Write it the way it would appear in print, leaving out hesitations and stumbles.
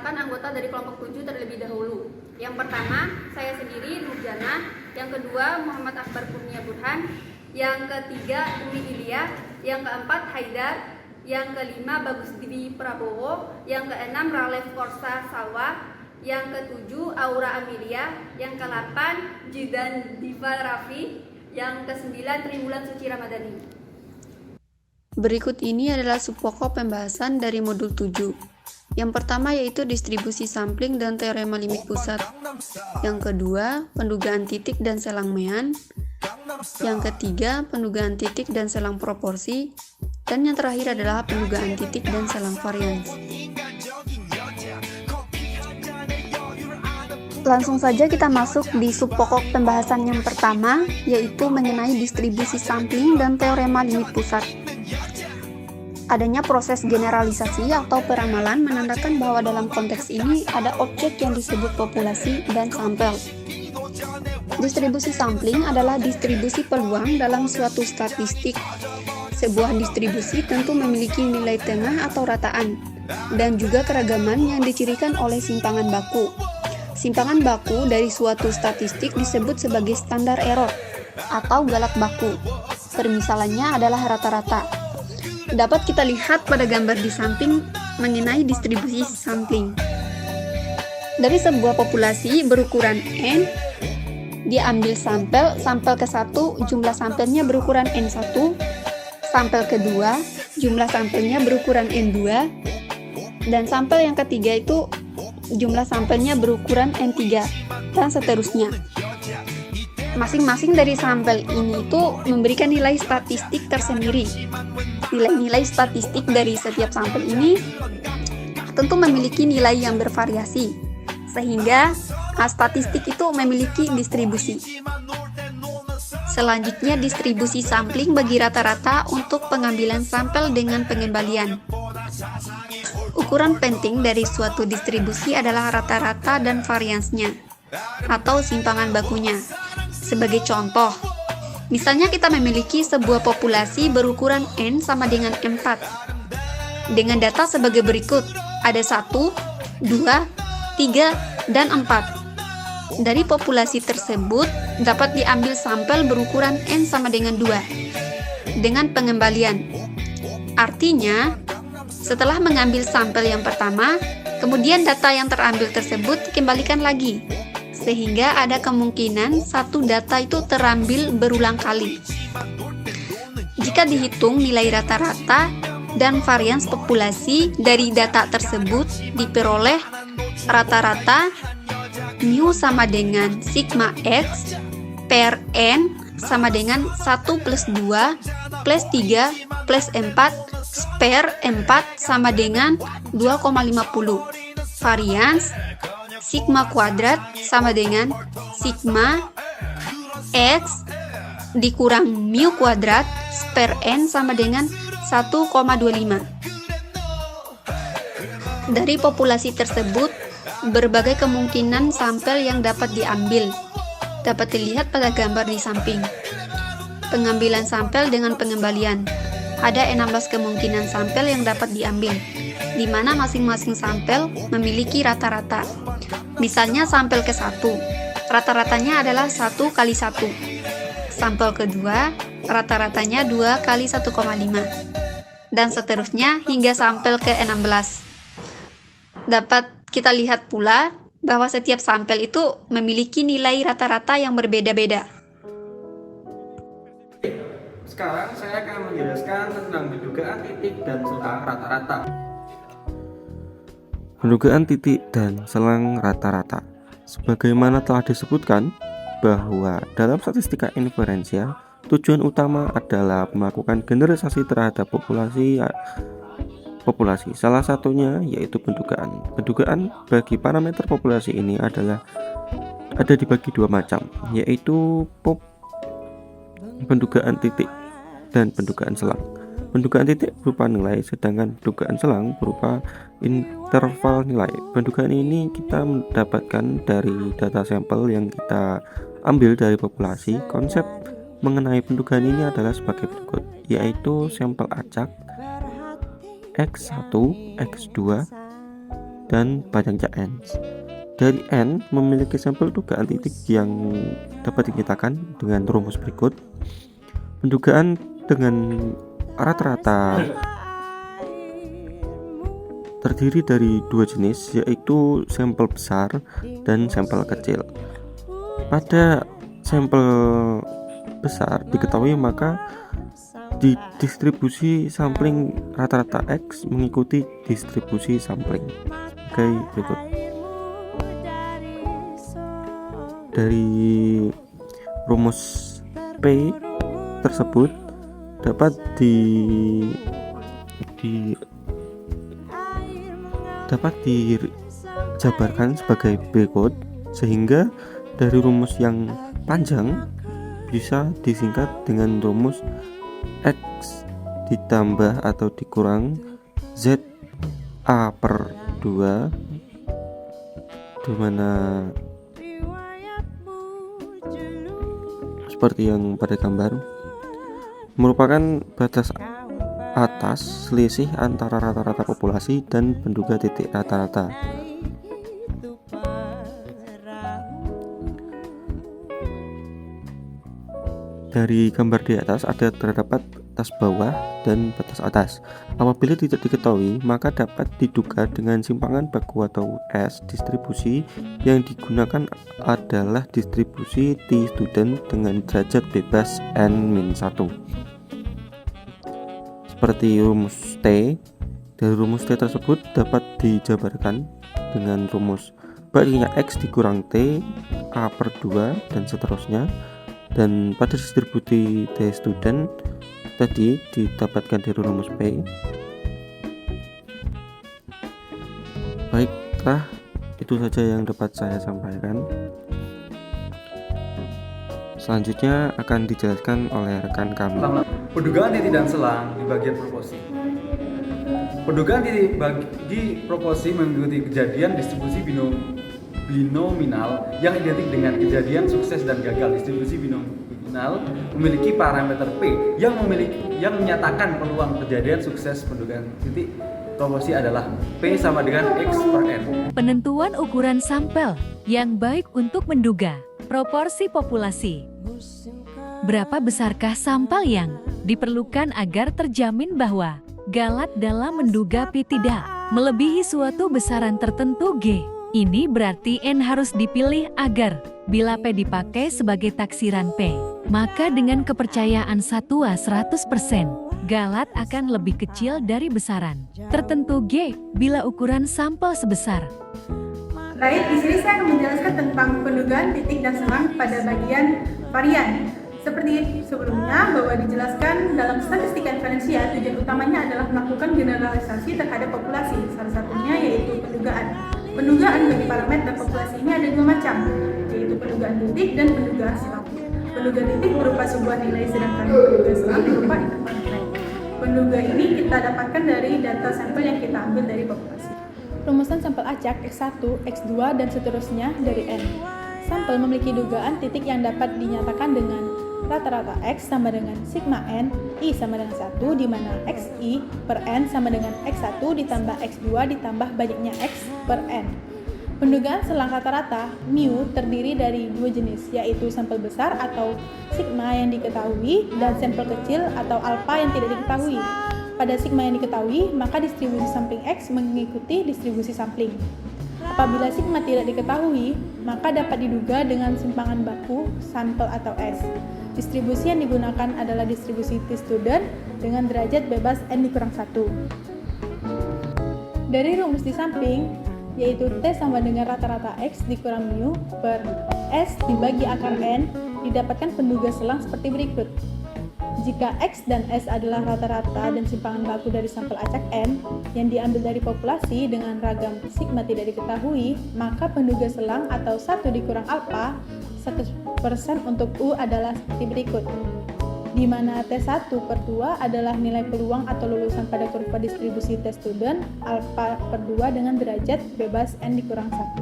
memperkenalkan anggota dari kelompok 7 terlebih dahulu. Yang pertama, saya sendiri Nurjana. Yang kedua, Muhammad Akbar Kurnia Burhan. Yang ketiga, Umi Ilia. Yang keempat, Haidar. Yang kelima, Bagus Dwi Prabowo. Yang keenam, Ralef Korsa Salwa. Yang ketujuh, Aura Amelia. Yang ke-8, Jidan Diva Raffi. Yang ke-9, Tribulan Suci Ramadhani. Berikut ini adalah subpokok pembahasan dari modul 7. Yang pertama yaitu distribusi sampling dan teorema limit pusat. Yang kedua, pendugaan titik dan selang Mean. Yang ketiga, pendugaan titik dan selang proporsi. Dan yang terakhir adalah pendugaan titik dan selang varians. Langsung saja kita masuk di subpokok pembahasan yang pertama, yaitu mengenai distribusi sampling dan teorema limit pusat. Adanya proses generalisasi atau peramalan menandakan bahwa dalam konteks ini ada objek yang disebut populasi dan sampel. Distribusi sampling adalah distribusi peluang dalam suatu statistik. Sebuah distribusi tentu memiliki nilai tengah atau rataan, dan juga keragaman yang dicirikan oleh simpangan baku. Simpangan baku dari suatu statistik disebut sebagai standar error atau galak baku. Permisalannya adalah rata-rata. Dapat kita lihat pada gambar di samping mengenai distribusi sampling. Dari sebuah populasi berukuran N, diambil sampel ke-1 jumlah sampelnya berukuran N1, sampel kedua jumlah sampelnya berukuran N2, dan sampel yang ketiga itu jumlah sampelnya berukuran N3, dan seterusnya. Masing-masing dari sampel ini itu memberikan nilai statistik tersendiri. Nilai-nilai statistik dari setiap sampel ini tentu memiliki nilai yang bervariasi, sehingga statistik itu memiliki distribusi. Selanjutnya, distribusi sampling bagi rata-rata untuk pengambilan sampel dengan pengembalian. Ukuran penting dari suatu distribusi adalah rata-rata dan variansnya, atau simpangan bakunya. Sebagai contoh, misalnya kita memiliki sebuah populasi berukuran N sama dengan 4. Dengan data sebagai berikut, ada 1, 2, 3, dan 4. Dari populasi tersebut, dapat diambil sampel berukuran N sama dengan 2, dengan pengembalian. Artinya, setelah mengambil sampel yang pertama, kemudian data yang terambil tersebut dikembalikan lagi, sehingga ada kemungkinan satu data itu terambil berulang kali. Jika dihitung nilai rata-rata dan varians populasi dari data tersebut diperoleh rata-rata mu sama dengan sigma X per N sama dengan 1 plus 2 plus 3 plus 4 per 4 sama dengan 2,50. Varians sigma kuadrat sama dengan sigma X dikurang mu kuadrat per N sama dengan 1,25. Dari populasi tersebut, berbagai kemungkinan sampel yang dapat diambil dapat dilihat pada gambar di samping. Pengambilan sampel dengan pengembalian. Ada 16 kemungkinan sampel yang dapat diambil, di mana masing-masing sampel memiliki rata-rata. Misalnya sampel ke-1, rata-ratanya adalah 1 kali 1. Sampel kedua, rata-ratanya 2 kali 1,5. Dan seterusnya hingga sampel ke-16. Dapat kita lihat pula bahwa setiap sampel itu memiliki nilai rata-rata yang berbeda-beda. Sekarang saya akan menjelaskan tentang pendugaan titik dan selang rata-rata. Pendugaan titik dan selang rata-rata. Sebagaimana telah disebutkan bahwa dalam statistika inferensial, tujuan utama adalah melakukan generalisasi terhadap populasi. Salah satunya yaitu pendugaan. Pendugaan bagi parameter populasi ini ada dibagi dua macam, yaitu pendugaan titik dan pendugaan selang. Pendugaan titik berupa nilai, sedangkan pendugaan selang berupa interval nilai. Pendugaan ini kita mendapatkan dari data sampel yang kita ambil dari populasi. Konsep mengenai pendugaan ini adalah sebagai berikut, yaitu sampel acak X1, X2, dan banyaknya N. Dari N memiliki sampel dugaan titik yang dapat dinyatakan dengan rumus berikut. Pendugaan dengan rata-rata terdiri dari dua jenis, yaitu sampel besar dan sampel kecil. Pada sampel besar diketahui, maka di distribusi sampling rata-rata X mengikuti distribusi sampling sebagai berikut. Dari rumus P tersebut dapat dijabarkan sebagai berikut, sehingga dari rumus yang panjang bisa disingkat dengan rumus X ditambah atau dikurang Z A per 2, dimana seperti yang pada gambar merupakan batas atas selisih antara rata-rata populasi dan penduga titik rata-rata. Dari gambar di atas terdapat batas bawah dan batas atas. Apabila tidak diketahui, maka dapat diduga dengan simpangan baku atau S. Distribusi yang digunakan adalah distribusi T student dengan derajat bebas N-1. Seperti rumus T. Dari rumus T tersebut dapat dijabarkan dengan rumus baliknya X dikurang T A per 2 dan seterusnya. Dan pada distribusi T student tadi didapatkan dari rumus P. Baiklah, itu saja yang dapat saya sampaikan. Selanjutnya akan dijelaskan oleh rekan kami. Pendugaan titik dan selang di bagian proposi. Pendugaan titik bagi proposi mengikuti kejadian distribusi binominal yang identik dengan kejadian sukses dan gagal. Distribusi binominal memiliki parameter P yang menyatakan peluang kejadian sukses pendugaan titik proposi adalah P sama dengan X per N. Penentuan ukuran sampel yang baik untuk menduga proporsi populasi. Berapa besarkah sampel yang diperlukan agar terjamin bahwa Galat dalam menduga P tidak melebihi suatu besaran tertentu G? Ini berarti N harus dipilih agar bila P dipakai sebagai taksiran P, maka dengan kepercayaan 100%, Galat akan lebih kecil dari besaran tertentu G bila ukuran sampel sebesar. Baik, di sini saya akan menjelaskan tentang pendugaan titik dan selang pada bagian varian. Seperti sebelumnya bahwa dijelaskan dalam statistik inferensial, tujuan utamanya adalah melakukan generalisasi terhadap populasi. Salah satunya yaitu pendugaan. Pendugaan bagi parameter populasi ini ada dua macam, yaitu pendugaan titik dan pendugaan selang. Pendugaan titik berupa sebuah nilai, sedangkan pendugaan selang berupa interval nilai. Penduga ini kita dapatkan dari data sampel yang kita ambil dari populasi. Rumusan sampel acak X1, X2, dan seterusnya dari N. Sampel memiliki dugaan titik yang dapat dinyatakan dengan rata-rata X sama dengan sigma N, I sama dengan 1, di mana XI per N sama dengan X1 ditambah X2 ditambah banyaknya X per N. Pendugaan selang rata-rata, mu, terdiri dari dua jenis, yaitu sampel besar atau sigma yang diketahui dan sampel kecil atau alpha yang tidak diketahui. Pada sigma yang diketahui, maka distribusi sampling X mengikuti distribusi sampling. Apabila sigma tidak diketahui, maka dapat diduga dengan simpangan baku, sampel atau S. Distribusi yang digunakan adalah distribusi T student dengan derajat bebas N dikurang 1. Dari rumus di samping, yaitu T sama dengan rata-rata X dikurang mu per S dibagi akar N, didapatkan penduga selang seperti berikut. Jika X dan S adalah rata-rata dan simpangan baku dari sampel acak N yang diambil dari populasi dengan ragam sigma tidak diketahui, maka penduga selang atau 1 dikurang alpha 100% untuk U adalah seperti berikut, di mana T1 per 2 adalah nilai peluang atau lulusan pada kurva distribusi T student alpha per 2 dengan derajat bebas N dikurang 1.